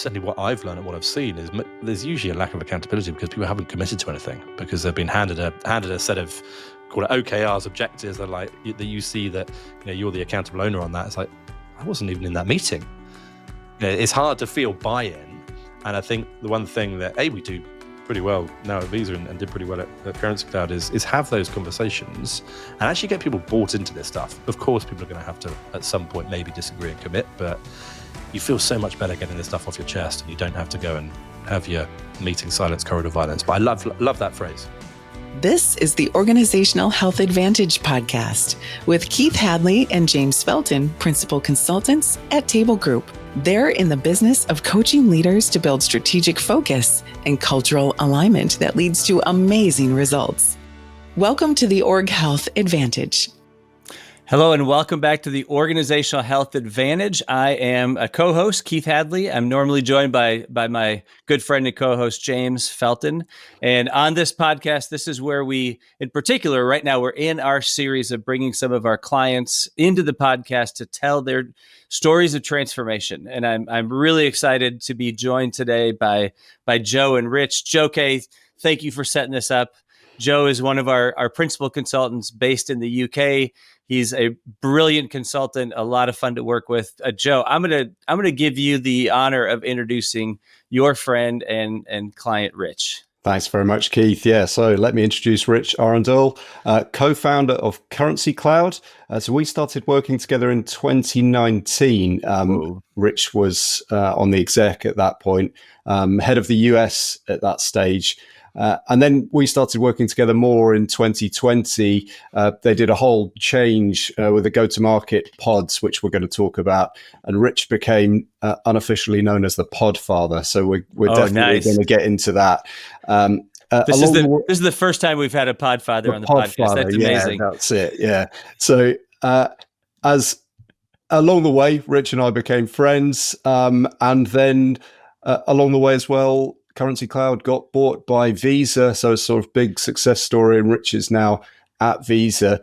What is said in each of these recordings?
certainly what I've learned and what I've seen is there's usually a lack of accountability because people haven't committed to anything, because they've been handed a set of, call it OKRs, objectives, that like that you see that you're the accountable owner on that. It's like, I wasn't even in that meeting. It's hard to feel buy-in, and I think the one thing that we do pretty well now at Visa and did pretty well at CurrencyCloud is have those conversations and actually get people bought into this stuff. Of course, people are going to have to at some point maybe disagree and commit, but you feel so much better getting this stuff off your chest, and you don't have to go and have your meeting silence, corridor violence. But I love that phrase. This is the Organizational Health Advantage podcast with Keith Hadley and James Felton, principal consultants at Table Group. They're in the business of coaching leaders to build strategic focus and cultural alignment that leads to amazing results. Welcome to the Org Health Advantage. Hello and welcome back to the Organizational Health Advantage. I am a co-host, Keith Hadley. I'm normally joined by my good friend and co-host, James Felton. And on this podcast, this is where we, in particular, right now, we're in our series of bringing some of our clients into the podcast to tell their stories of transformation. And I'm really excited to be joined today by Joe and Rich. Joe K., thank you for setting this up. Joe is one of our principal consultants based in the UK. He's a brilliant consultant, a lot of fun to work with. Joe, I'm gonna give you the honor of introducing your friend and client, Rich. Thanks very much, Keith. Yeah, so let me introduce Rich Arundel, co-founder of CurrencyCloud. So we started working together in 2019. Rich was on the exec at that point, head of the US at that stage. And then we started working together more in 2020. They did a whole change with the go-to-market pods, which we're going to talk about. And Rich became unofficially known as the pod father. So we're definitely going to get into that. This is the first time we've had a pod father on the podcast. That's amazing. Yeah, that's it. Yeah. So as along the way, Rich and I became friends. And then along the way as well, CurrencyCloud got bought by Visa, so a sort of big success story, and Rich is now at Visa.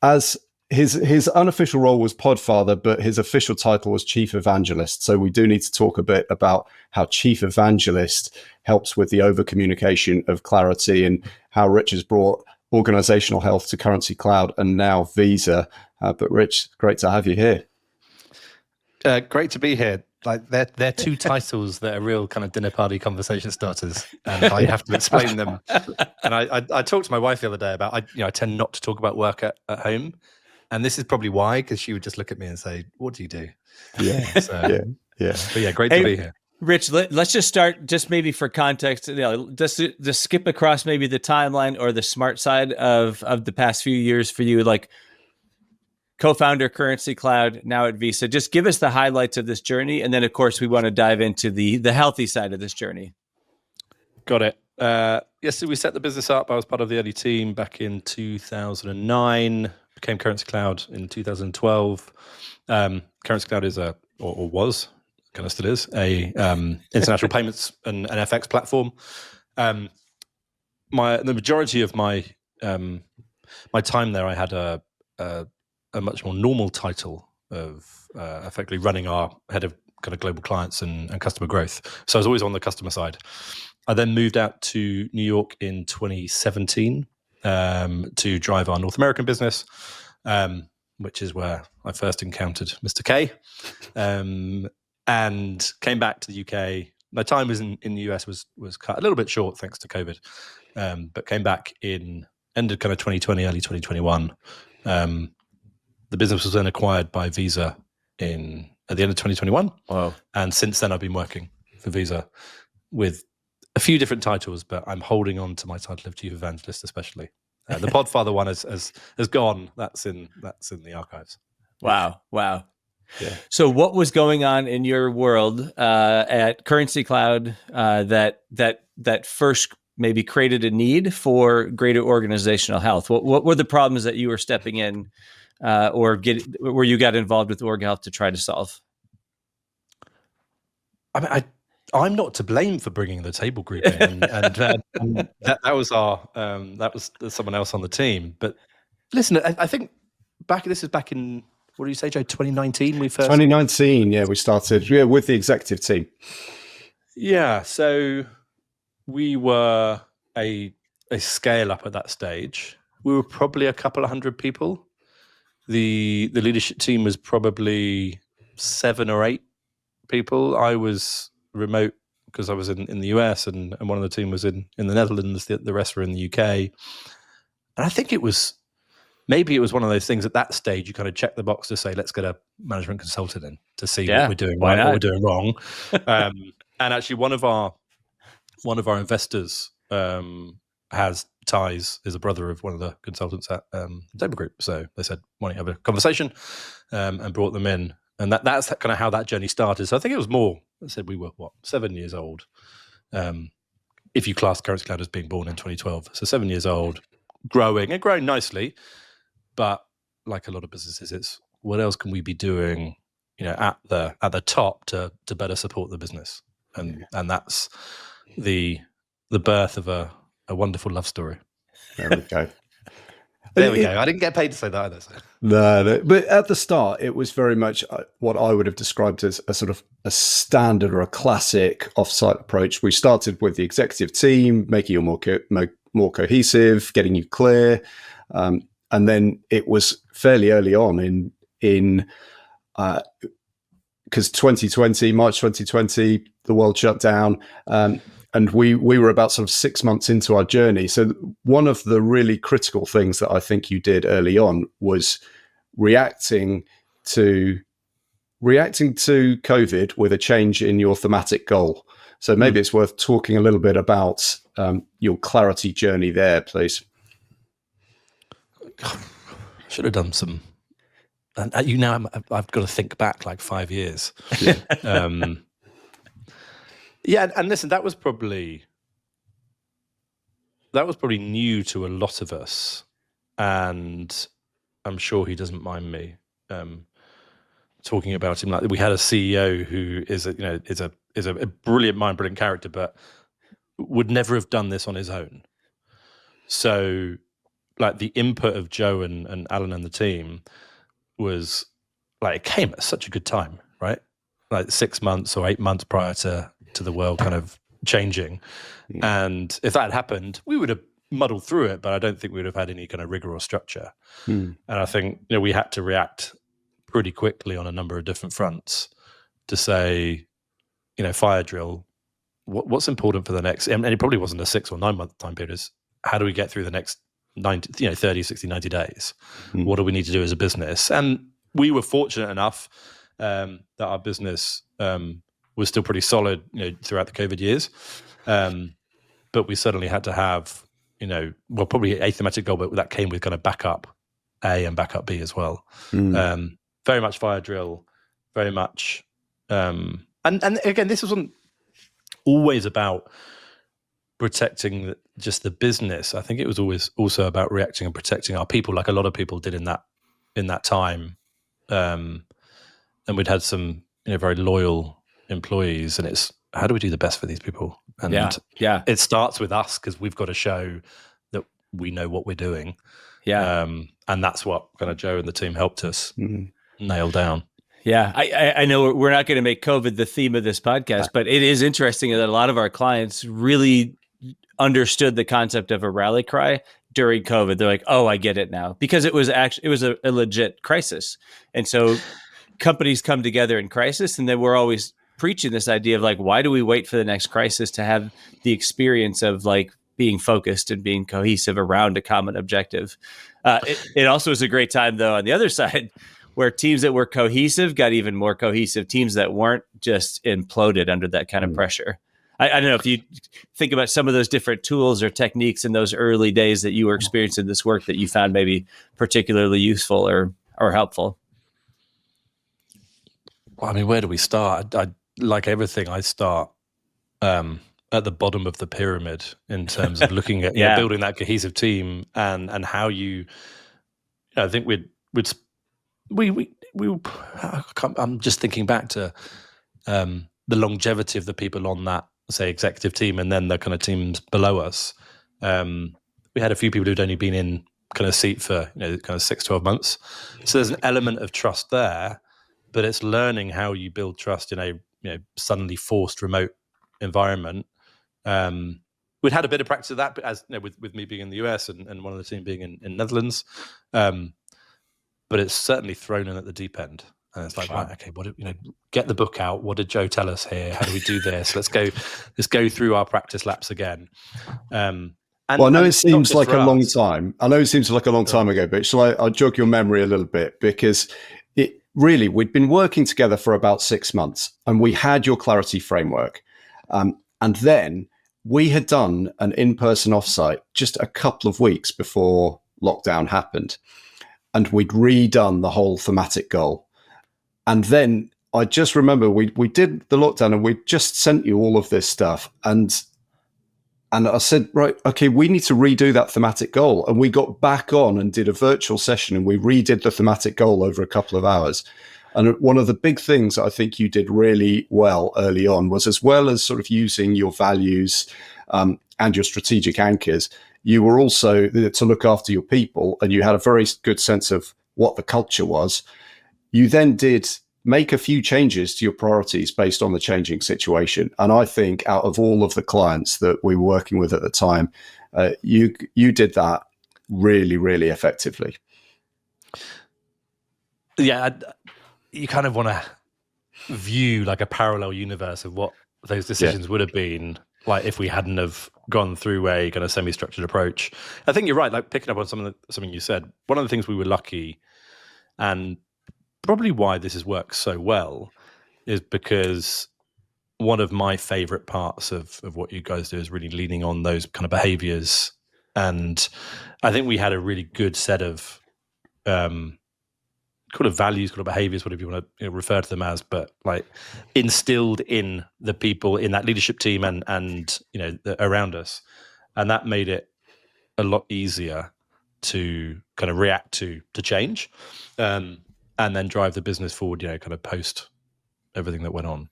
As his unofficial role was Podfather, but his official title was Chief Evangelist. So we do need to talk a bit about how Chief Evangelist helps with the over-communication of clarity, and how Rich has brought organizational health to CurrencyCloud and now Visa. But Rich, great to have you here. Great to be here. Like they're two titles that are real kind of dinner party conversation starters, and I have to explain them. And I talked to my wife the other day about I tend not to talk about work at home, and this is probably why, because she would just look at me and say, "What do you do?" Yeah, so, yeah. But yeah, great to be here. Rich, let's just start, just maybe for context, just skip across maybe the timeline or the smart side of the past few years for you, like co-founder CurrencyCloud, now at Visa. Just give us the highlights of this journey, and then of course we want to dive into the healthy side of this journey. Got it. Yes, so we set the business up. I was part of the early team back in 2009. Became CurrencyCloud in 2012. CurrencyCloud is or was, kind of still is, a international payments and an FX platform. The majority of my time there, I had a much more normal title of effectively running our head of kind of global clients and customer growth. So I was always on the customer side. I then moved out to New York in 2017 to drive our North American business, which is where I first encountered Mr. K, and came back to the UK. My time was in the US was cut a little bit short thanks to COVID, but came back in end of kind of 2020, early 2021. The business was then acquired by Visa at the end of 2021. Wow. And since then, I've been working for Visa with a few different titles, but I'm holding on to my title of Chief Evangelist, especially. The Podfather one has gone. That's in the archives. Wow. Yeah. So what was going on in your world at CurrencyCloud that first maybe created a need for greater organizational health? What were the problems that you were stepping in where you got involved with org health to try to solve? I mean, I'm not to blame for bringing the Table Group in, and that was someone else on the team. But listen, I think this is back in what did you say, Joe? 2019 we first. 2019, yeah, we started with the executive team. Yeah, so we were a scale up at that stage. We were probably a couple of hundred people. The leadership team was probably 7 or 8 people. I was remote because I was in the US, and one of the team was in the Netherlands. The rest were in the UK. And I think maybe it was one of those things at that stage you kind of check the box to say, let's get a management consultant in to see what we're doing right, what we're doing wrong. And actually one of our investors has ties, is a brother of one of the consultants at Table Group. So they said, why don't you have a conversation, and brought them in. And that's kind of how that journey started. So I think it was more, I said we were, 7 years old. If you class CurrencyCloud as being born in 2012. So 7 years old, growing nicely. But like a lot of businesses, it's what else can we be doing, at the top to better support the business. And that's the birth of a wonderful love story. There we go. There we go. I didn't get paid to say that either. So. No, but at the start, it was very much what I would have described as a sort of a standard or a classic offsite approach. We started with the executive team, making you more cohesive, getting you clear, and then it was fairly early on in because March 2020, the world shut down. And we were about sort of 6 months into our journey. So one of the really critical things that I think you did early on was reacting to COVID with a change in your thematic goal. So maybe it's worth talking a little bit about your clarity journey there, please. Should have done some. And I've got to think back like 5 years. Yeah, and listen, that was probably new to a lot of us, and I'm sure he doesn't mind me talking about him. Like, we had a CEO who is a brilliant mind, brilliant character, but would never have done this on his own. So, like, the input of Joe and Alan and the team was like, it came at such a good time, right? Like 6 months or 8 months prior to the world kind of changing. Yeah. And if that had happened, we would have muddled through it, but I don't think we would have had any kind of rigor or structure. And I think we had to react pretty quickly on a number of different fronts to say, fire drill, what's important for the next, and it probably wasn't a 6 or 9 month time period, is how do we get through the next 30, 60, 90 days? What do we need to do as a business? And we were fortunate enough that our business was still pretty solid, throughout the COVID years. But we certainly had to have, probably a thematic goal, but that came with kind of backup A and backup B as well. Very much fire drill, very much. And again, this wasn't always about protecting just the business. I think it was always also about reacting and protecting our people, like a lot of people did in that time. And we'd had some, very loyal employees, and it's how do we do the best for these people? And it starts with us, because we've got to show that we know what we're doing. And that's what kind of Joe and the team helped us nail down. Yeah, I know we're not going to make COVID the theme of this podcast, but it is interesting that a lot of our clients really understood the concept of a rally cry during COVID. They're like, oh, I get it now, because it was a legit crisis. And so companies come together in crisis, and then we're always preaching this idea of like, why do we wait for the next crisis to have the experience of like being focused and being cohesive around a common objective? It also was a great time, though, on the other side, where teams that were cohesive got even more cohesive. Teams that weren't just imploded under that kind of pressure. I don't know if you think about some of those different tools or techniques in those early days that you were experiencing this work that you found maybe particularly useful or helpful. Well, I mean, where do we start? I like everything, I start at the bottom of the pyramid in terms of looking at building that cohesive team and how you. I think I'm just thinking back to the longevity of the people on that, say, executive team, and then the kind of teams below us. We had a few people who'd only been in kind of seat for kind of 6-12 months. So there's an element of trust there, but it's learning how you build trust in a suddenly forced remote environment. We'd had a bit of practice of that, but as with me being in the US and one of the team being in Netherlands, but it's certainly thrown in at the deep end. And it's like, right, okay, get the book out. What did Joe tell us here? How do we do this? Let's go through our practice laps again. I know it seems like a long time. I know it seems like a long time ago, but I'll jog your memory a little bit, because we'd been working together for about 6 months, and we had your Clarity framework. And then we had done an in-person offsite just a couple of weeks before lockdown happened. And we'd redone the whole thematic goal. And then I just remember we did the lockdown, and we just sent you all of this stuff. And I said, right, okay, we need to redo that thematic goal. And we got back on and did a virtual session, and we redid the thematic goal over a couple of hours. And one of the big things that I think you did really well early on was, as well as sort of using your values and your strategic anchors, you were also to look after your people, and you had a very good sense of what the culture was. You then did make a few changes to your priorities based on the changing situation. And I think out of all of the clients that we were working with at the time, you did that really, really effectively. Yeah, you kind of want to view like a parallel universe of what those decisions would have been like if we hadn't have gone through a kind of semi-structured approach. I think you're right, like picking up on something you said. One of the things we were lucky, and probably why this has worked so well, is because one of my favorite parts of what you guys do is really leaning on those kind of behaviors. And I think we had a really good set of kind of values, kind of behaviors, whatever you want to refer to them as, but like instilled in the people in that leadership team and around us. And that made it a lot easier to kind of react to change, and then drive the business forward, kind of post everything that went on.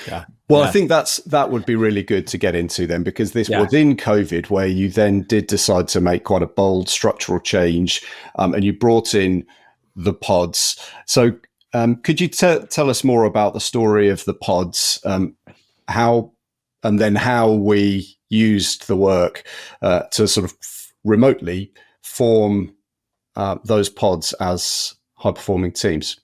Yeah. Well, I think that would be really good to get into then, because this was in COVID, where you then did decide to make quite a bold structural change, and you brought in the pods. So could you tell us more about the story of the pods, how we used the work to sort of remotely form those pods as high-performing teams?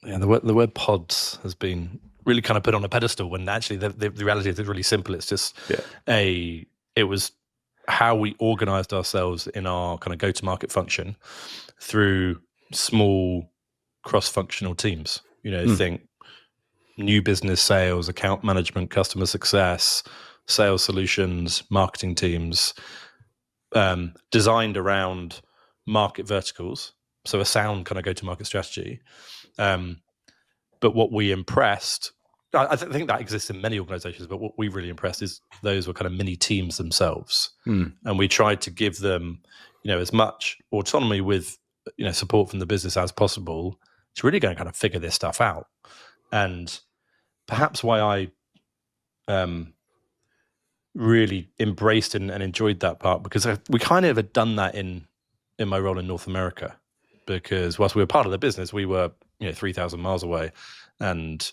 Yeah, the word pods has been really kind of put on a pedestal, when actually the reality is it's really simple. It's just it was how we organized ourselves in our kind of go-to-market function through small cross-functional teams. Think new business sales, account management, customer success, sales solutions, marketing teams, designed around market verticals. So a sound kind of go-to-market strategy. But what we impressed, I think that exists in many organizations, but what we really impressed is those were kind of mini teams themselves. And we tried to give them, as much autonomy with, support from the business as possible to really go and kind of figure this stuff out. And perhaps why I really embraced and enjoyed that part, because we kind of had done that in my role in North America, because whilst we were part of the business, we were 3,000 miles away, and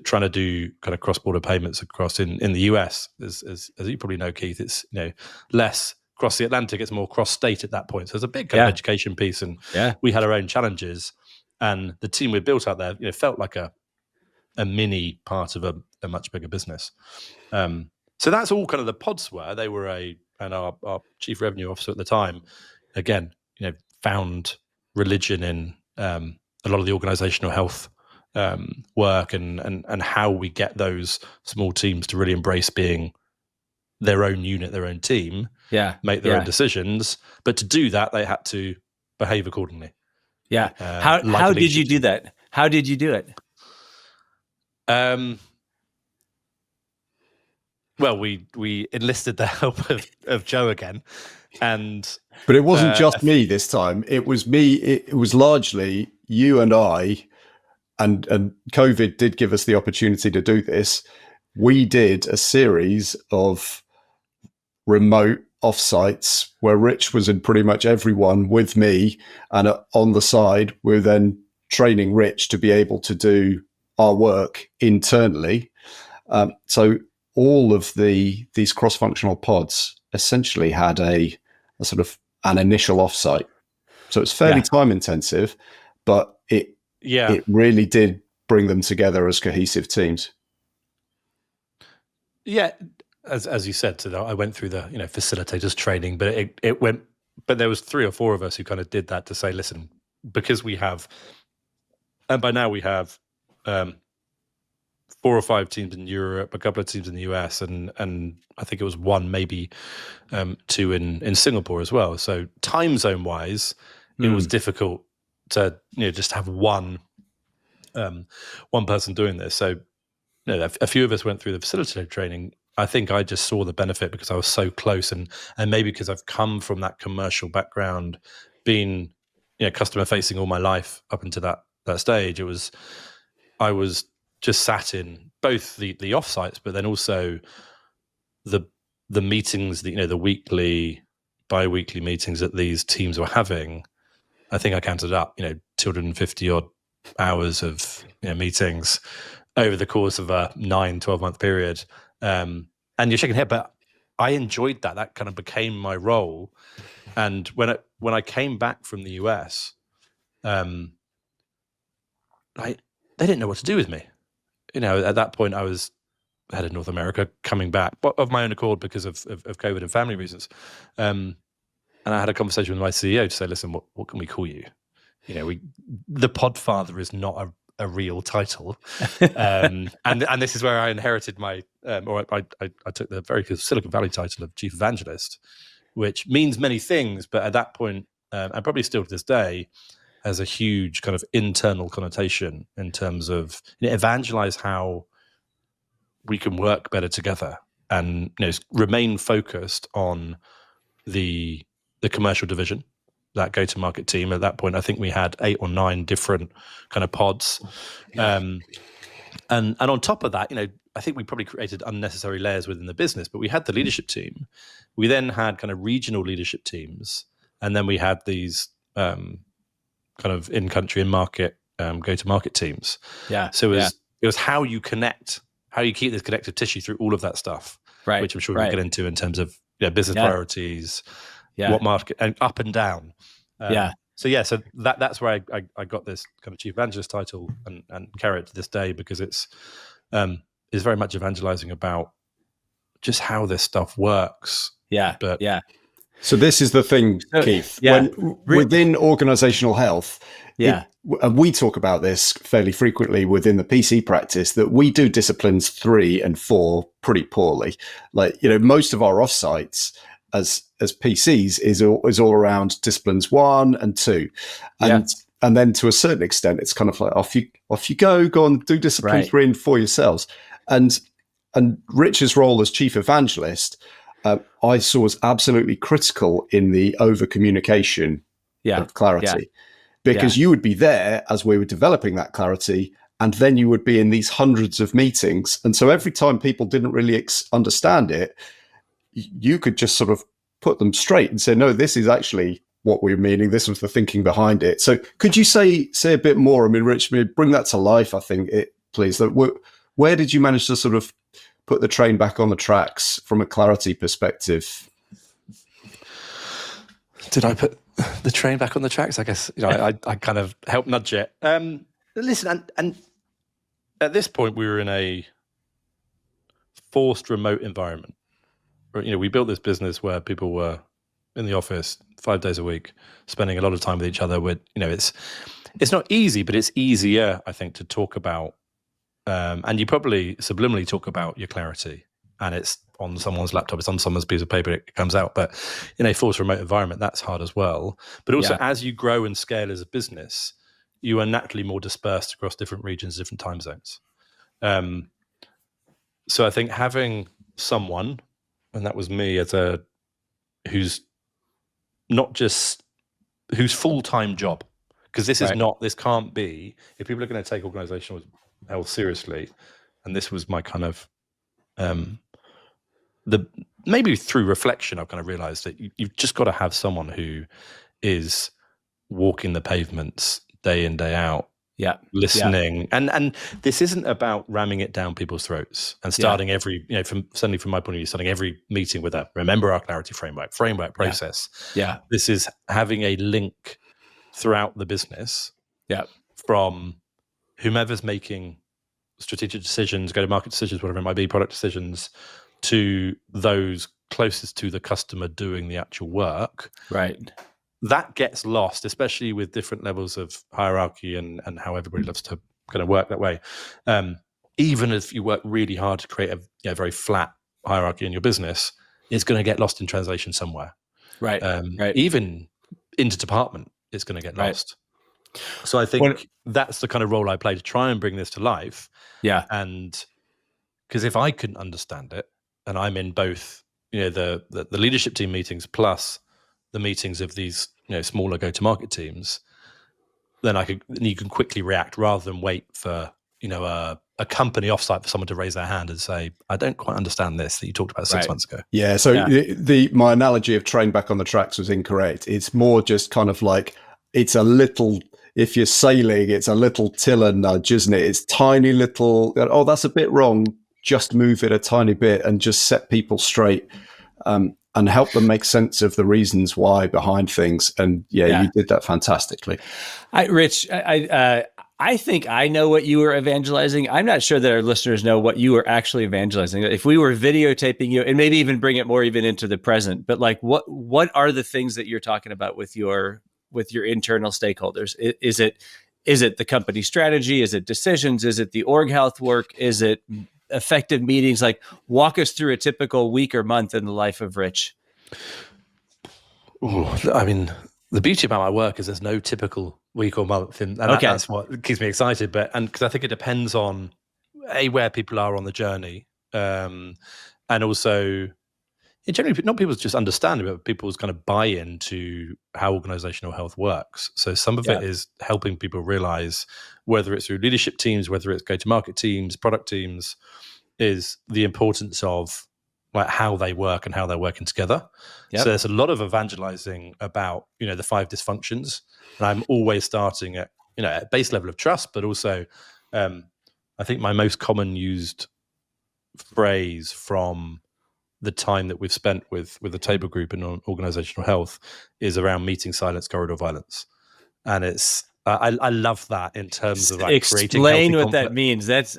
trying to do kind of cross-border payments across in the US, as you probably know, Keith, it's less across the Atlantic, it's more cross-state at that point. So there's a big kind of education piece, and we had our own challenges, and the team we built out there felt like a mini part of a much bigger business. So that's all kind of the pods were. They were and our chief revenue officer at the time, again, found religion in a lot of the organizational health work and how we get those small teams to really embrace being their own unit, their own team, make their own decisions. But to do that, they had to behave accordingly. Yeah. How did you do that? How did you do it? Well, we enlisted the help of Joe again, but it wasn't just me this time. It was me. It was largely you and I, and COVID did give us the opportunity to do this. We did a series of remote offsites where Rich was in pretty much everyone with me, and on the side we're then training Rich to be able to do our work internally. So all of these cross-functional pods essentially had a sort of an initial offsite. So it's fairly time intensive, but it really did bring them together as cohesive teams. Yeah, as you said, so I went through the facilitators training, but it went. But there was 3 or 4 of us who kind of did that to say, listen, because we have, and by now we have 4 or 5 teams in Europe, a couple of teams in the US, and I think it was 1, maybe 2 in Singapore as well. So time zone wise, it was difficult to just have one person doing this. So a few of us went through the facilitator training. I think I just saw the benefit because I was so close, and maybe because I've come from that commercial background, being customer facing all my life up until that stage. I was just sat in both the offsites, but then also the meetings, the weekly, bi-weekly meetings that these teams were having. I think I counted up 250 odd hours of meetings over the course of a 9-12 month period. And you're shaking your head, but I enjoyed that. That kind of became my role. And when I came back from the US, they didn't know what to do with me. At that point, I was head of North America, coming back of my own accord because of COVID and family reasons. And I had a conversation with my CEO to say, listen, what can we call you? The Podfather is not a real title. And this is where I inherited my, or I took the very good Silicon Valley title of Chief Evangelist, which means many things, but at that point, and probably still to this day, has a huge kind of internal connotation in terms of evangelize how we can work better together and remain focused on the commercial division, that go-to-market team. At that point, I think we had 8 or 9 different kind of pods. And on top of that, I think we probably created unnecessary layers within the business, but we had the leadership team. We then had kind of regional leadership teams. And then we had these kind of in-country, in-market, go-to-market teams. Yeah. So it was how you connect, how you keep this connective tissue through all of that stuff, right? Which I'm sure we'll get into in terms of business priorities, what market, and up and down. So that's where I got this kind of chief evangelist title and carry it to this day, because it's very much evangelizing about just how this stuff works. So this is the thing, Keith. When within organizational health, and we talk about this fairly frequently within the PC practice, that we do disciplines 3 and 4 pretty poorly. Like, most of our offsites as PCs is all around disciplines 1 and 2. And then to a certain extent, it's kind of like off you go on, do discipline 3 and 4 yourselves. And Rich's role as chief evangelist, I saw as absolutely critical in the over communication of clarity, because you would be there as we were developing that clarity, and then you would be in these hundreds of meetings. And so every time people didn't really understand it, you could just sort of put them straight and say, no, this is actually what we're meaning. This was the thinking behind it. So could you say a bit more? I mean, Rich, bring that to life, I think, please. Where did you manage to sort of put the train back on the tracks from a clarity perspective? Did I put the train back on the tracks? I guess I kind of helped nudge it. Listen, and at this point we were in a forced remote environment. We built this business where people were in the office 5 days a week, spending a lot of time with each other. With it's not easy, but it's easier, I think, to talk about. And you probably subliminally talk about your clarity, and it's on someone's laptop, it's on someone's piece of paper, it comes out. But in a forced remote environment, that's hard as well. But also, as you grow and scale as a business, you are naturally more dispersed across different regions, different time zones. So I think having someone, and that was me, who's not just whose full-time job, because this is not, this can't be, if people are going to take organizational health seriously, and this was my kind of maybe through reflection, I've kind of realized that you've just got to have someone who is walking the pavements day in, day out, listening. And this isn't about ramming it down people's throats and starting every, certainly from my point of view, starting every meeting with a remember our clarity framework process. Yeah. This is having a link throughout the business from whomever's making strategic decisions, go-to-market decisions, whatever it might be, product decisions, to those closest to the customer doing the actual work. Right. That gets lost, especially with different levels of hierarchy and how everybody loves to kind of work that way. Even if you work really hard to create a very flat hierarchy in your business, it's going to get lost in translation somewhere. Right. Even interdepartment, it's going to get lost. So I think that's the kind of role I play to try and bring this to life. Yeah. And because if I couldn't understand it, and I'm in both, the leadership team meetings plus the meetings of these, smaller go-to-market teams, then you can quickly react rather than wait for, a company offsite for someone to raise their hand and say, I don't quite understand this that you talked about 6 months ago. Yeah. So my analogy of train back on the tracks was incorrect. It's more just kind of like, it's a little, if you're sailing, it's a little tiller nudge, isn't it? It's tiny little, oh, that's a bit wrong. Just move it a tiny bit and just set people straight and help them make sense of the reasons why behind things. And you did that fantastically. Rich, I think I know what you were evangelizing. I'm not sure that our listeners know what you were actually evangelizing. If we were videotaping you, and maybe even bring it more even into the present, but like what are the things that you're talking about with your internal stakeholders? Is it the company strategy? Is it decisions? Is it the org health work? Is it effective meetings? Like, walk us through a typical week or month in the life of Rich. Ooh, I mean, the beauty about my work is there's no typical week or month, and that's what keeps me excited. But because I think it depends on where people are on the journey, and also generally not people's just understanding, but people's kind of buy-in to how organizational health works. So some of it is helping people realize, whether it's through leadership teams, whether it's go-to-market teams, product teams, is the importance of like how they work and how they're working together. So there's a lot of evangelizing about, the 5 dysfunctions. And I'm always starting at, at base level of trust, but also I think my most common used phrase from the time that we've spent with the table group and on organizational health is around meeting silence, corridor violence. And it's, I love that in terms of like creating healthy explain what conflict. that means. That's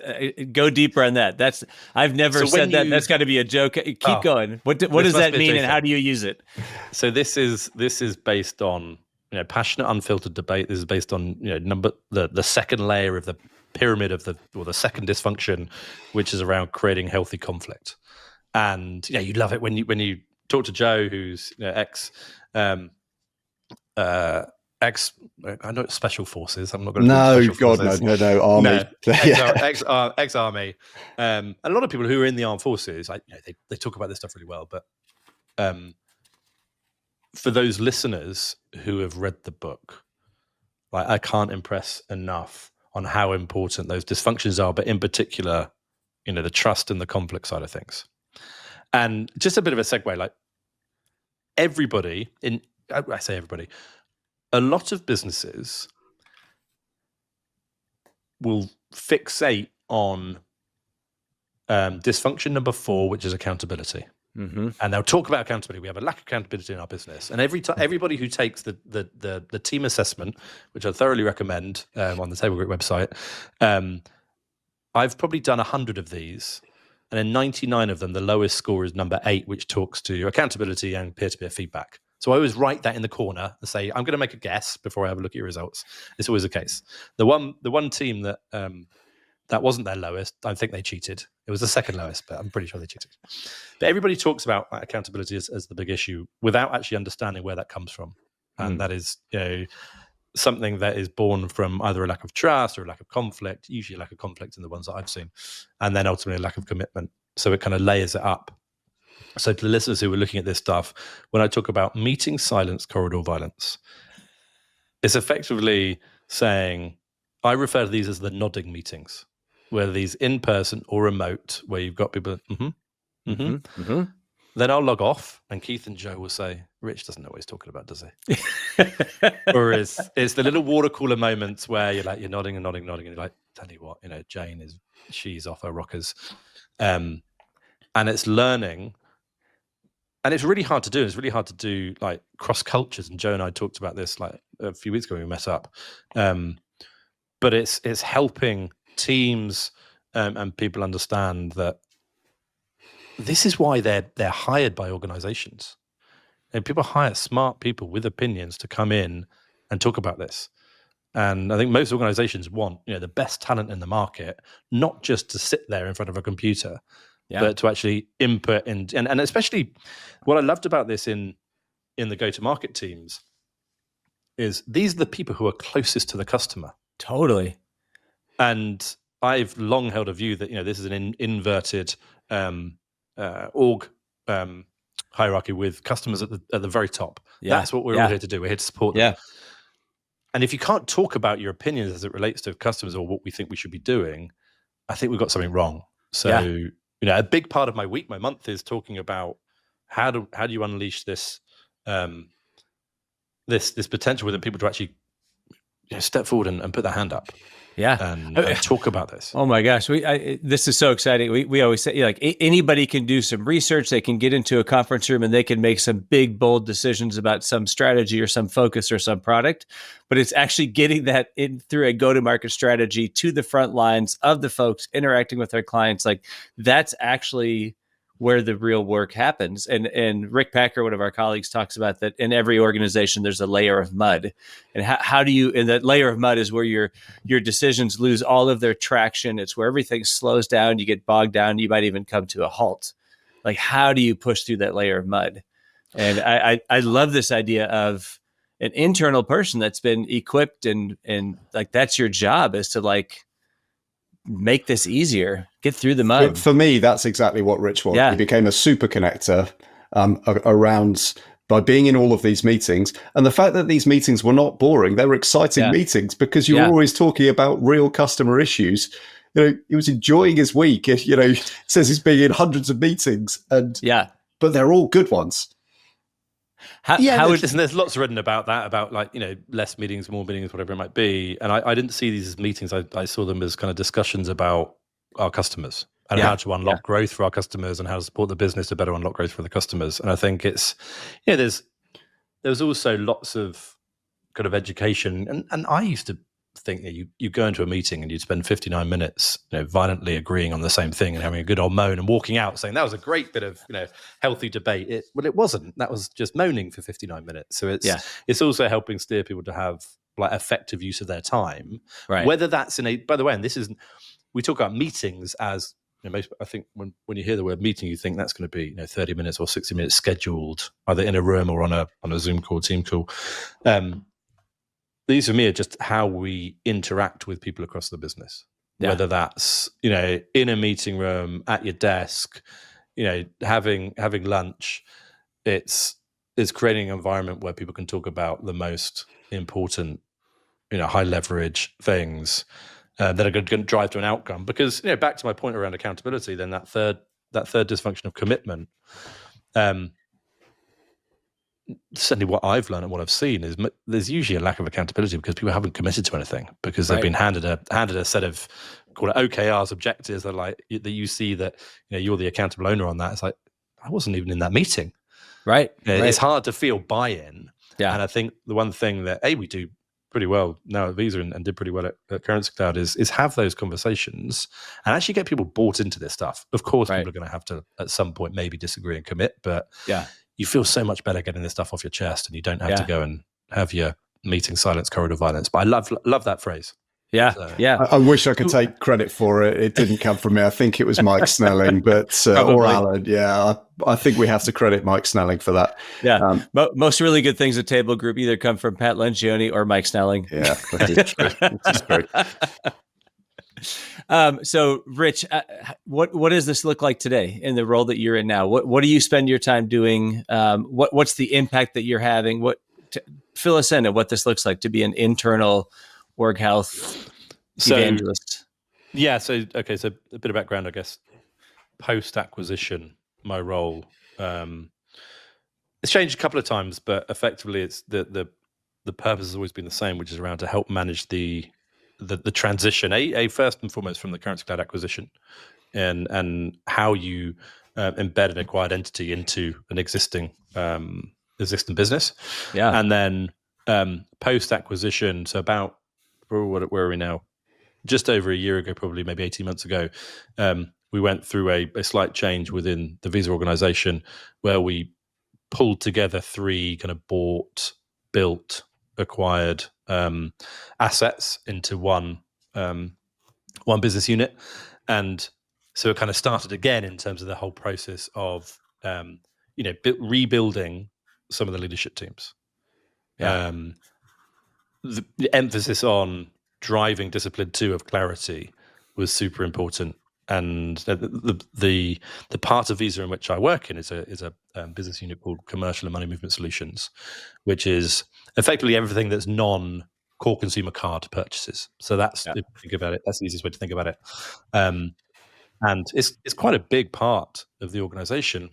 go deeper on that. That's, I've never said that. That's got to be a joke. Keep going. What does that mean, and how do you use it? So this is based on passionate, unfiltered debate. This is based on the second layer of the pyramid of the second dysfunction, which is around creating healthy conflict. And you love it when you talk to Joe, who's ex I know it's special forces. I'm not going to. No, God, no, army. Ex army. And a lot of people who are in the armed forces, they talk about this stuff really well. But for those listeners who have read the book, like I can't impress enough on how important those dysfunctions are. But in particular, the trust and the conflict side of things. And just a bit of a segue, like I say everybody, a lot of businesses will fixate on dysfunction number 4, which is accountability. Mm-hmm. And they'll talk about accountability. We have a lack of accountability in our business. And everybody who takes the team assessment, which I thoroughly recommend on the Table Group website, I've probably done 100 of these. And in 99 of them, the lowest score is number 8, which talks to accountability and peer-to-peer feedback. So I always write that in the corner and say, I'm going to make a guess before I have a look at your results. It's always the case. The one team that wasn't their lowest, I think they cheated. It was the second lowest, but I'm pretty sure they cheated. But everybody talks about accountability as the big issue without actually understanding where that comes from. And that is, something that is born from either a lack of trust or a lack of conflict, usually a lack of conflict in the ones that I've seen, and then ultimately a lack of commitment. So it kind of layers it up. So to the listeners who are looking at this stuff, when I talk about meeting silence, corridor violence, it's effectively saying, I refer to these as the nodding meetings, whether these in person or remote, where you've got people, then I'll log off, and Keith and Joe will say, "Rich doesn't know what he's talking about, does he?" Or it's the little water cooler moments where you're nodding and nodding, and you're like, "Tell you what, Jane she's off her rockers," and it's learning, and it's really hard to do. It's really hard to do like cross cultures, and Joe and I talked about this like a few weeks ago when we met up. But it's helping teams and people understand that this is why they're hired by organizations. And people hire smart people with opinions to come in and talk about this. And I think most organizations want the best talent in the market, not just to sit there in front of a computer, but to actually input and especially what I loved about this in the go-to-market teams is these are the people who are closest to the customer. Totally. And I've long held a view that this is an inverted org hierarchy with customers at the very top. That's what we're all here to do. We're here to support them. And if you can't talk about your opinions as it relates to customers or what we think we should be doing, I think we've got something wrong. So a big part of my week, my month, is talking about how do you unleash this this potential within people to actually step forward and put their hand up. And talk about this. Oh my gosh, this is so exciting. We always say like anybody can do some research. They can get into a conference room and they can make some big, bold decisions about some strategy or some focus or some product. But it's actually getting that in through a go-to-market strategy to the front lines of the folks interacting with our clients. Like that's actually where the real work happens. And Rick Packer, one of our colleagues, talks about that in every organization, there's a layer of mud. And how do you, and that layer of mud is where your decisions lose all of their traction. It's where everything slows down, you get bogged down, you might even come to a halt. Like, how do you push through that layer of mud? And I love this idea of an internal person that's been equipped and like, that's your job, is to like, make this easier, get through the mud. For me, that's exactly what Rich was. He became a super connector around by being in all of these meetings. And the fact that these meetings were not boring, they were exciting meetings because you were always talking about real customer issues. He was enjoying his week. He says he's been in hundreds of meetings, but they're all good ones. There's lots written about that, about like, less meetings, more meetings, whatever it might be. And I didn't see these as meetings. I saw them as kind of discussions about our customers and how to unlock growth for our customers and how to support the business to better unlock growth for the customers. And I think it's, there's also lots of kind of education. And I used to think that you go into a meeting and you'd spend 59 minutes violently agreeing on the same thing and having a good old moan and walking out saying that was a great bit of healthy debate. It wasn't. That was just moaning for 59 minutes. So it's also helping steer people to have like effective use of their time, right? Whether that's by the way, and this is, we talk about meetings as I think when you hear the word meeting, you think that's going to be 30 minutes or 60 minutes scheduled either in a room or on a Zoom call, team call. These for me are just how we interact with people across the business, whether that's, in a meeting room, at your desk, having lunch. It's creating an environment where people can talk about the most important, high leverage things that are going to drive to an outcome. Because, back to my point around accountability, then that third dysfunction of commitment, certainly what I've learned and what I've seen is there's usually a lack of accountability because people haven't committed to anything because they've been handed a set of, call it OKRs, objectives that like that you see that you're the accountable owner on that. It's like, I wasn't even in that meeting. Right. It's hard to feel buy-in. Yeah. And I think the one thing that we do pretty well now at Visa and did pretty well at CurrencyCloud is have those conversations and actually get people bought into this stuff. Of course, people are going to have to at some point maybe disagree and commit, but you feel so much better getting this stuff off your chest and you don't have to go and have your meeting silence, corridor violence. But I love that phrase. Yeah. So. Yeah. I wish I could take credit for it. It didn't come from me. I think it was Mike Snelling, but or Alan. Yeah. I think we have to credit Mike Snelling for that. Yeah. Most really good things at Table Group either come from Pat Lencioni or Mike Snelling. Yeah. That's great. So Rich, what does this look like today in the role that you're in now? What do you spend your time doing? What's the impact that you're having? Fill us in on what this looks like to be an internal org health evangelist. So a bit of background, I guess. Post acquisition, my role It's changed a couple of times, but effectively, it's the purpose has always been the same, which is around to help manage the transition. First and foremost from the CurrencyCloud acquisition, and how you embed an acquired entity into an existing business. Yeah. And then post acquisition, so about where are we now? Just over a year ago, probably maybe 18 months ago, we went through a slight change within the Visa organization where we pulled together 3 kind of bought, built, acquired assets into one business unit. And so it kind of started again in terms of the whole process of rebuilding some of the leadership teams. Yeah. The emphasis on driving discipline 2 of clarity was super important. And the part of Visa in which I work in is a business unit called Commercial and Money Movement Solutions, which is effectively everything that's non-core consumer card purchases. So that's, if you think about it, that's the easiest way to think about it. And it's quite a big part of the organization,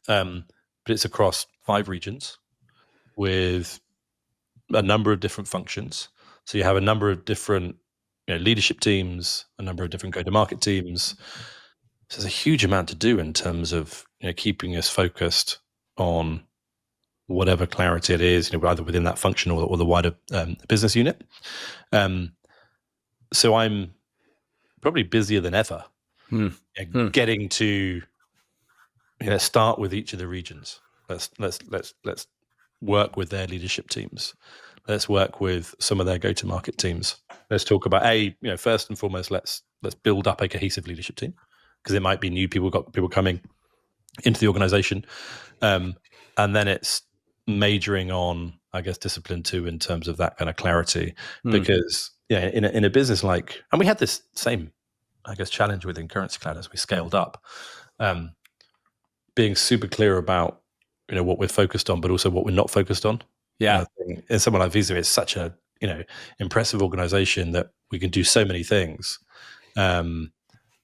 but it's across 5 regions with a number of different functions. So you have a number of different leadership teams, a number of different go-to-market teams. So there's a huge amount to do in terms of keeping us focused on whatever clarity it is, either within that function or the wider business unit. So I'm probably busier than ever getting to start with each of the regions. Let's work with their leadership teams. Let's work with some of their go-to-market teams. Let's talk about first and foremost, let's build up a cohesive leadership team, because it might be new people, got people coming into the organization, and then it's majoring on, I guess, discipline 2 in terms of that kind of clarity, because in a business like, and we had this same, I guess, challenge within CurrencyCloud as we scaled up, being super clear about what we're focused on, but also what we're not focused on. Yeah. And someone like Visa is such a impressive organization that we can do so many things, and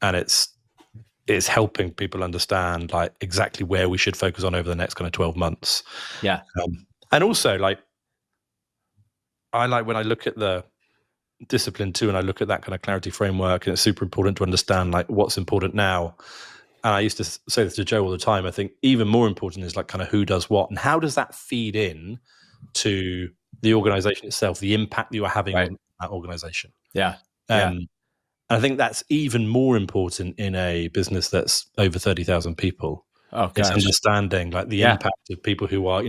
it's helping people understand like exactly where we should focus on over the next kind of 12 months. Yeah. And also, like, I like when I look at the discipline 2 and I look at that kind of clarity framework, and it's super important to understand like what's important now. And I used to say this to Joe all the time. I think even more important is like kind of who does what, and how does that feed in to the organization itself, the impact you are having on that organization. Yeah. And I think that's even more important in a business that's over 30,000 people. Oh, gosh. It's understanding like the impact of people who are,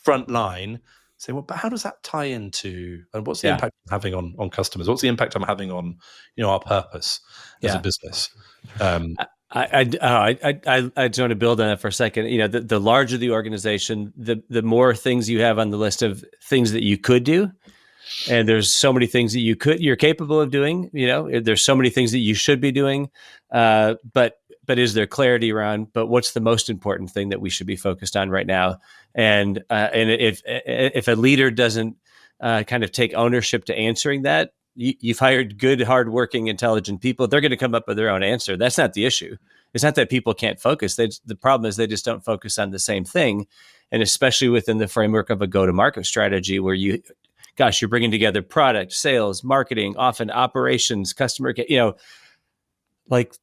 front line. Say, well, but how does that tie into, and what's the impact I'm having on customers? What's the impact I'm having on, our purpose as a business? I just want to build on that for a second. The larger the organization, the more things you have on the list of things that you could do. And there's so many things that you're capable of doing. There's so many things that you should be doing. But is there clarity around, but what's the most important thing that we should be focused on right now? And if a leader doesn't kind of take ownership to answering that, you've hired good, hardworking, intelligent people. They're going to come up with their own answer. That's not the issue. It's not that people can't focus. The problem is they just don't focus on the same thing. And especially within the framework of a go-to-market strategy where you're bringing together product, sales, marketing, often operations, customer, like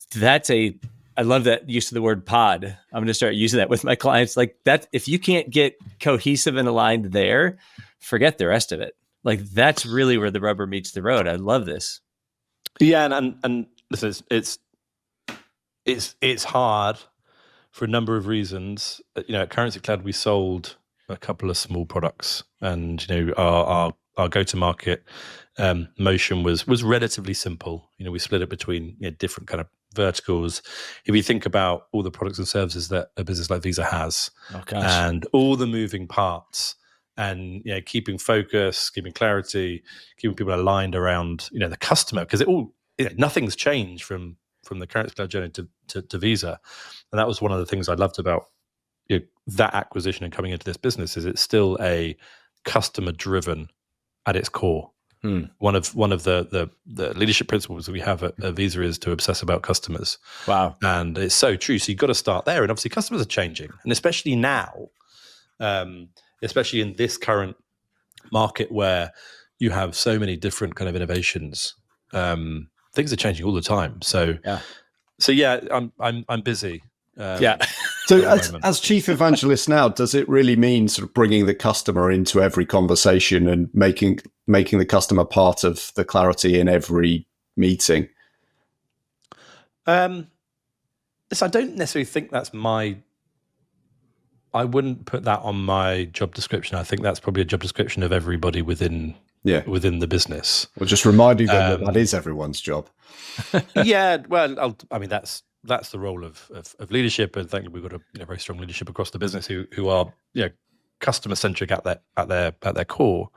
I love that use of the word pod. I'm going to start using that with my clients. Like that, if you can't get cohesive and aligned there, forget the rest of it. Like that's really where the rubber meets the road. I love this. Yeah, and listen, it's hard for a number of reasons. At CurrencyCloud, we sold a couple of small products, and our go-to-market motion was relatively simple. We split it between different kind of verticals. If you think about all the products and services that a business like Visa has, and all the moving parts, and keeping focus, keeping clarity, keeping people aligned around the customer, because it all nothing's changed from the CurrencyCloud journey to Visa, and that was one of the things I loved about that acquisition and coming into this business is it's still a customer driven at its core. One of the leadership principles that we have at Visa is to obsess about customers. Wow. And it's so true. So you've got to start there. And obviously customers are changing. And especially now, especially in this current market where you have so many different kind of innovations, things are changing all the time. So I'm busy. So as chief evangelist now, does it really mean sort of bringing the customer into every conversation and making the customer part of the clarity in every meeting? So I don't necessarily think that's I wouldn't put that on my job description. I think that's probably a job description of everybody within the business. Well, just reminding them that is everyone's job. Well, that's the role of leadership, and thankfully we've got a very strong leadership across the business who are customer centric at their core.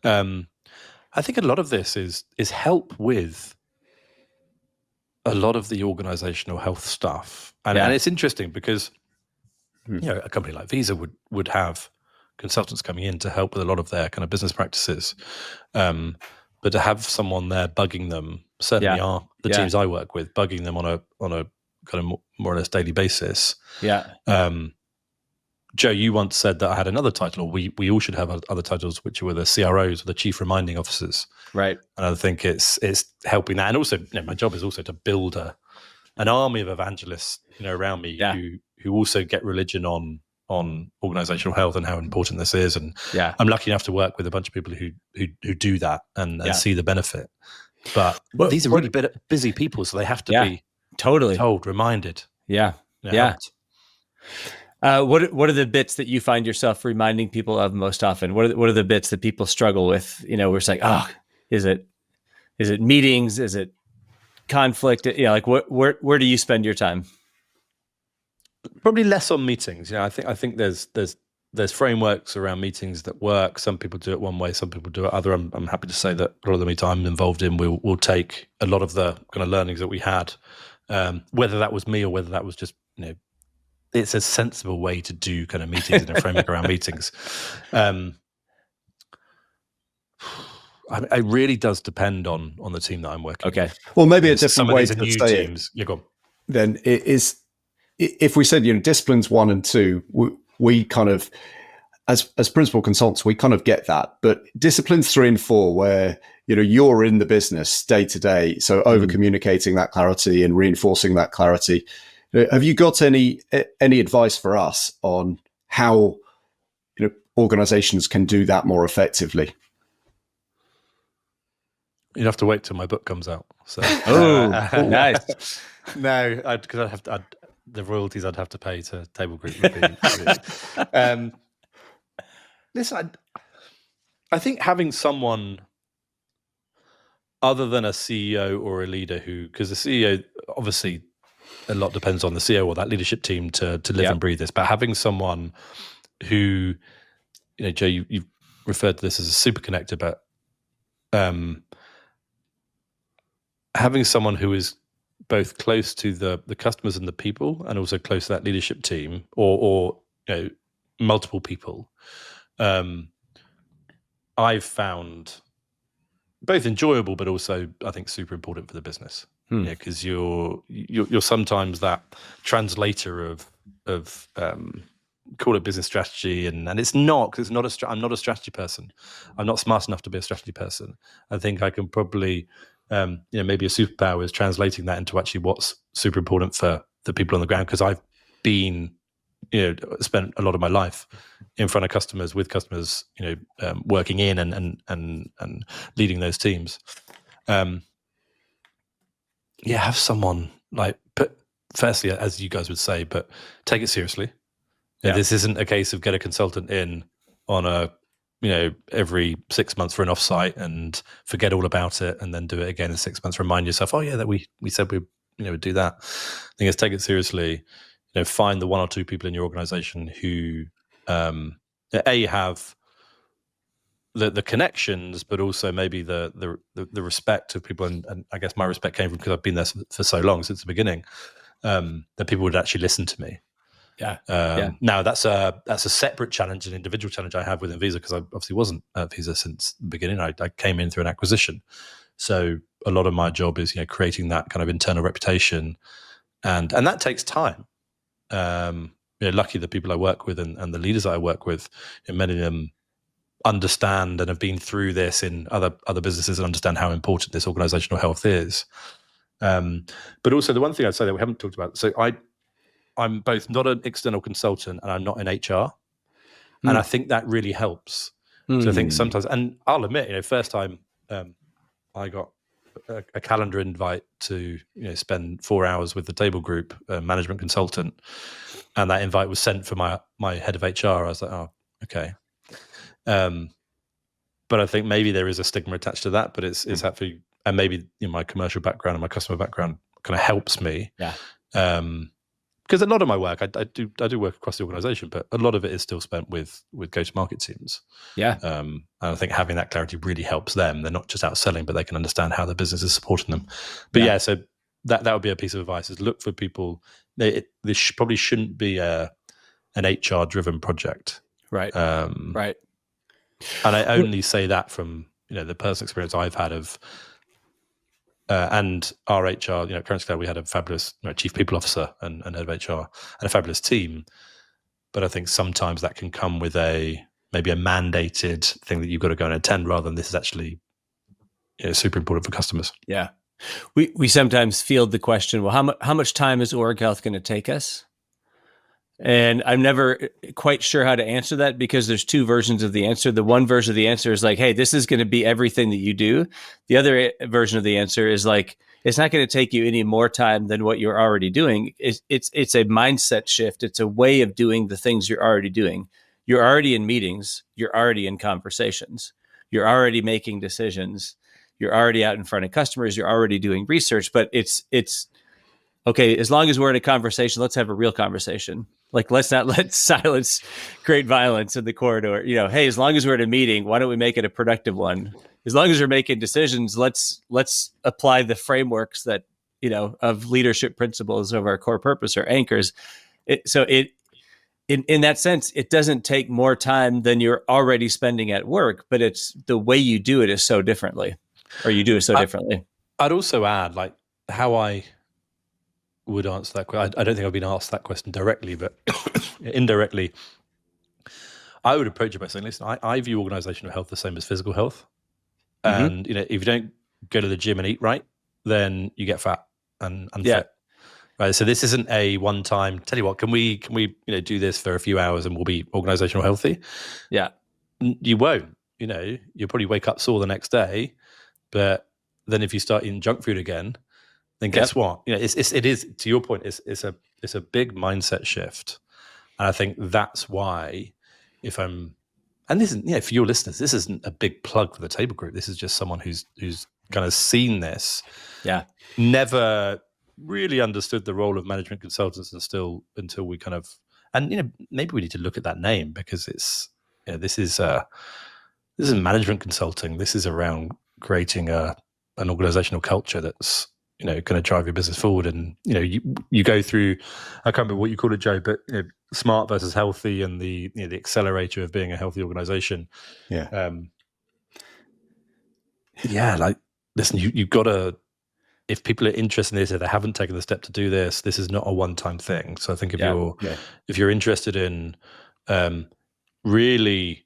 I think a lot of this is help with a lot of the organizational health stuff, and it's interesting because a company like Visa would have consultants coming in to help with a lot of their kind of business practices, but to have someone there bugging them, certainly are the teams I work with, bugging them on a kind of more or less daily basis. Joe, you once said that I had another title, or we all should have other titles, which were the CROs, or the Chief Reminding Officers. Right. And I think it's helping that, and also my job is also to build an army of evangelists around me who also get religion on organizational health and how important this is. And I'm lucky enough to work with a bunch of people who do that and see the benefit. But these are really busy people, so they have to be totally told, reminded. Helped. What are the bits that you find yourself reminding people of most often? What are the bits that people struggle with? We're saying, is it meetings? Is it conflict? Where do you spend your time? Probably less on meetings. I think there's frameworks around meetings that work. Some people do it one way, some people do it other. I'm happy to say that a lot of the meetings I'm involved in will take a lot of the kind of learnings that we had, whether that was me or whether that was just it's a sensible way to do kind of meetings and a framework around meetings. It really does depend on the team that I'm working with. Okay. Well, maybe a different way to say teams. Go on. Then it is, if we said, disciplines 1 and 2, we kind of, as principal consultants, we kind of get that. But disciplines 3 and 4, where, you're in the business day to day, so over communicating that clarity and reinforcing that clarity. Have you got any advice for us on how organizations can do that more effectively? You'd have to wait till my book comes out. So, nice. No, because the royalties I'd have to pay to Table Group. Listen, I think having someone other than a CEO or a leader because the CEO, obviously, a lot depends on the CEO or that leadership team to live and breathe this. But having someone who, Joe, you've referred to this as a super connector, but having someone who is both close to the customers and the people, and also close to that leadership team, or multiple people, I've found both enjoyable, but also I think super important for the business. Because you're sometimes that translator of call it business strategy, and it's not, because I'm not a strategy person. I'm not smart enough to be a strategy person. I think I can probably maybe a superpower is translating that into actually what's super important for the people on the ground, because I've been spent a lot of my life in front of customers, with customers, working in and leading those teams. Have someone but firstly, as you guys would say, but take it seriously. This isn't a case of get a consultant in on a every 6 months for an offsite and forget all about it, and then do it again in 6 months. Remind yourself, that we said we would do that. I think it's take it seriously. Find the 1 or 2 people in your organization who have the connections, but also maybe the respect of people, and I guess my respect came from because I've been there for so long, since the beginning, that people would actually listen to me. Yeah. Now that's a separate challenge, an individual challenge I have within Visa, because I obviously wasn't at Visa since the beginning. I came in through an acquisition, so a lot of my job is creating that kind of internal reputation, and that takes time. Lucky the people I work with and the leaders that I work with, many of them understand and have been through this in other businesses and understand how important this organizational health is. But also the one thing I'd say that we haven't talked about, so I'm both not an external consultant and I'm not in HR. And I think that really helps. So I think sometimes, and I'll admit, first time I got a calendar invite to spend 4 hours with the Table Group management consultant, and that invite was sent for my head of HR. I was like, oh, okay. But I think maybe there is a stigma attached to that, but it's actually, and maybe my commercial background and my customer background kind of helps me. Yeah. Because a lot of my work, I do work across the organization, but a lot of it is still spent with go-to-market teams. Yeah. And I think having that clarity really helps them. They're not just out selling, but they can understand how the business is supporting them. But so that would be a piece of advice: is look for people. This probably shouldn't be an HR-driven project. Right. Right. And I only say that from the personal experience I've had of. And our HR, CurrencyCloud, we had a fabulous chief people officer and head of HR and a fabulous team. But I think sometimes that can come with maybe a mandated thing that you've got to go and attend, rather than this is actually super important for customers. Yeah. We sometimes field the question, well, how much time is org health going to take us? And I'm never quite sure how to answer that, because there's two versions of the answer. The one version of the answer is like, hey, this is going to be everything that you do. The other version of the answer is like, it's not going to take you any more time than what you're already doing. It's a mindset shift. It's a way of doing the things you're already doing. You're already in meetings. You're already in conversations. You're already making decisions. You're already out in front of customers. You're already doing research. But it's okay, as long as we're in a conversation, let's have a real conversation. Like, let's not let silence create violence in the corridor. Hey, as long as we're at a meeting, why don't we make it a productive one? As long as we're making decisions, let's apply the frameworks that, of leadership principles of our core purpose or anchors. In that sense, it doesn't take more time than you're already spending at work, but it's the way you do it is so differently, or you do it so differently. I'd also add, like, how I would answer that question. I don't think I've been asked that question directly, but indirectly, I would approach it by saying, listen, I view organizational health the same as physical health. And, if you don't go to the gym and eat right, then you get fat and unfit. Yeah. Right. So this isn't a one-time, tell you what, can we do this for a few hours and we'll be organizational healthy? Yeah. You won't, you'll probably wake up sore the next day, but then if you start eating junk food again, then guess what? It is, to your point, it's a big mindset shift. And I think that's why and this isn't, for your listeners, this isn't a big plug for the Table Group. This is just someone who's kind of seen this. Yeah. Never really understood the role of management consultants until we kind of, and maybe we need to look at that name, because it's this is management consulting. This is around creating an organizational culture that's going to drive your business forward. And you go through, I can't remember what you call it, Joe, but smart versus healthy, and the the accelerator of being a healthy organization. Like, listen, you've got to, if people are interested in this, if they haven't taken the step to do this, this is not a one-time thing. So I think if you're interested in really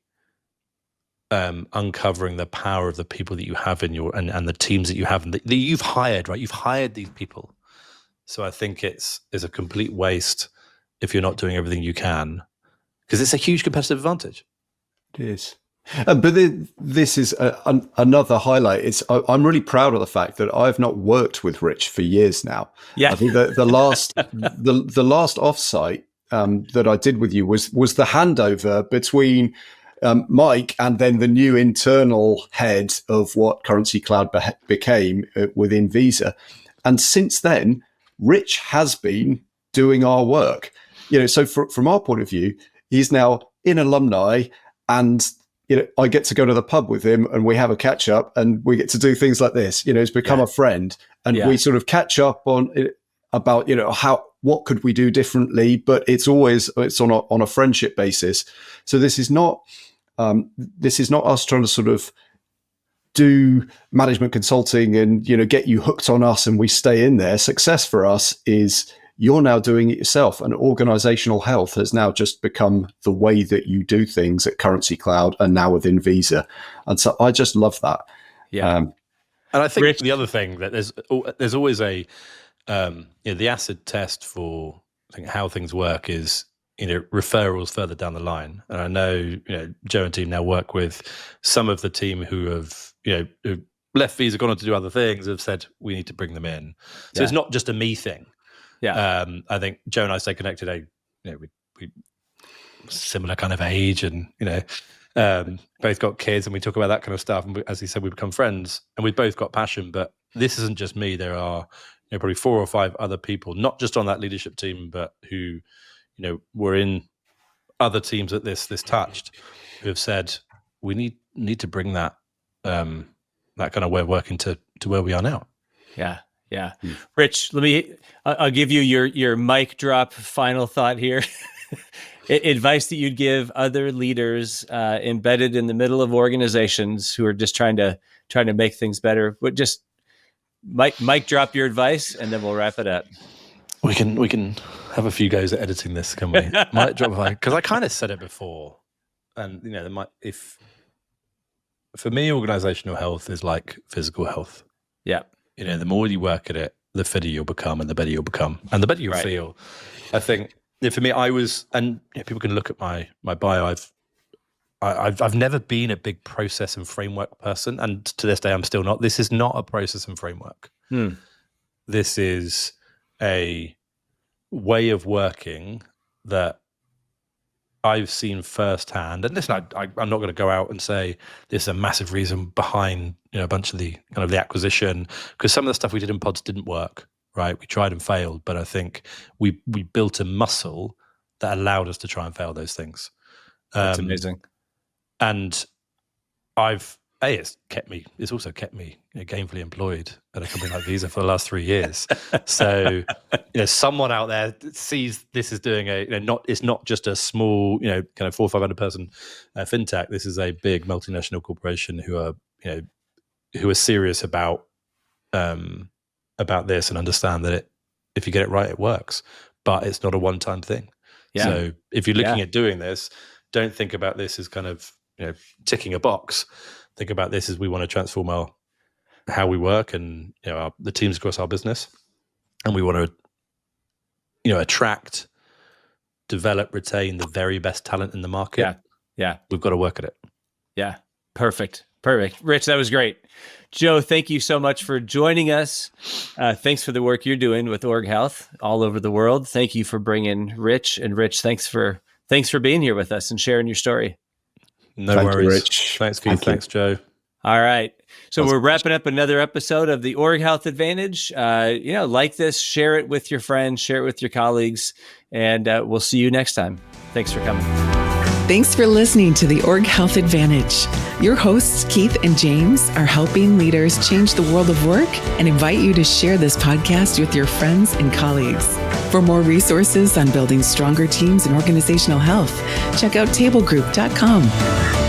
uncovering the power of the people that you have in your and the teams that you have and that you've hired, right? You've hired these people. So I think it's a complete waste if you're not doing everything you can, because it's a huge competitive advantage. It is. But this is another highlight. I'm really proud of the fact that I've not worked with Rich for years now. Yeah. I think that the last offsite that I did with you was the handover between Mike and then the new internal head of what CurrencyCloud became within Visa. And since then, Rich has been doing our work. So from our point of view, he's now in alumni, and I get to go to the pub with him and we have a catch up and we get to do things like this. He's become a friend, and we sort of catch up on about, what could we do differently, but it's on a friendship basis. So this is not us trying to sort of do management consulting and, get you hooked on us and we stay in there. Success for us is you're now doing it yourself, and organizational health has now just become the way that you do things at CurrencyCloud and now within Visa. And so I just love that. Yeah. And I think Rich, the other thing that there's always the acid test for how things work is referrals further down the line. And I know Joe and team now work with some of the team who have who left Visa, gone on to do other things, have said we need to bring them in. So it's not just a me thing. Yeah. I think Joe and I stay connected. We similar kind of age, and both got kids, and we talk about that kind of stuff. And as he said, we become friends, and we've both got passion. But this isn't just me. There are probably 4 or 5 other people, not just on that leadership team, but who were in other teams that this touched, who have said we need to bring that that kind of way of working to where we are now. Yeah. Yeah. Rich, I'll give you your mic drop final thought here. Advice that you'd give other leaders embedded in the middle of organizations who are just trying to make things better. But just mic drop your advice, and then we'll wrap it up. We can have a few goes at editing this, can we? Mic drop, because I kind of said it before, and for me, organizational health is like physical health. Yeah. The more you work at it, the fitter you'll become, and the better you'll become, and the better you'll feel. I think for me, I was, and people can look at my bio. I've never been a big process and framework person, and to this day, I'm still not. This is not a process and framework. This is a way of working that I've seen firsthand. And listen, I'm not going to go out and say this is a massive reason behind a bunch of the kind of the acquisition, because some of the stuff we did in pods didn't work. Right, we tried and failed, but I think we built a muscle that allowed us to try and fail those things. That's amazing. And it's also kept me gainfully employed at a company like Visa for the last 3 years. So someone out there sees this as doing it's not just a small kind of 400 or 500 person fintech. This is a big multinational corporation who are serious about this and understand that if you get it right, it works. But it's not a one-time thing. Yeah. So if you're looking at doing this, don't think about this as kind of ticking a box. Think about this as we want to transform how we work and the teams across our business, and we want to attract, develop, retain the very best talent in the market. Yeah, we've got to work at it. Yeah, perfect. Rich, that was great. Joe, thank you so much for joining us. Thanks for the work you're doing with Org Health all over the world. Thank you for bringing Rich, and Rich, thanks for being here with us and sharing your story. No worries. Rich. Thanks, Keith. Thanks, Joe. All right. So we're wrapping up another episode of the Org Health Advantage. Like this, share it with your friends, share it with your colleagues, and we'll see you next time. Thanks for coming. Thanks for listening to the Org Health Advantage. Your hosts, Keith and James, are helping leaders change the world of work and invite you to share this podcast with your friends and colleagues. For more resources on building stronger teams and organizational health, check out tablegroup.com.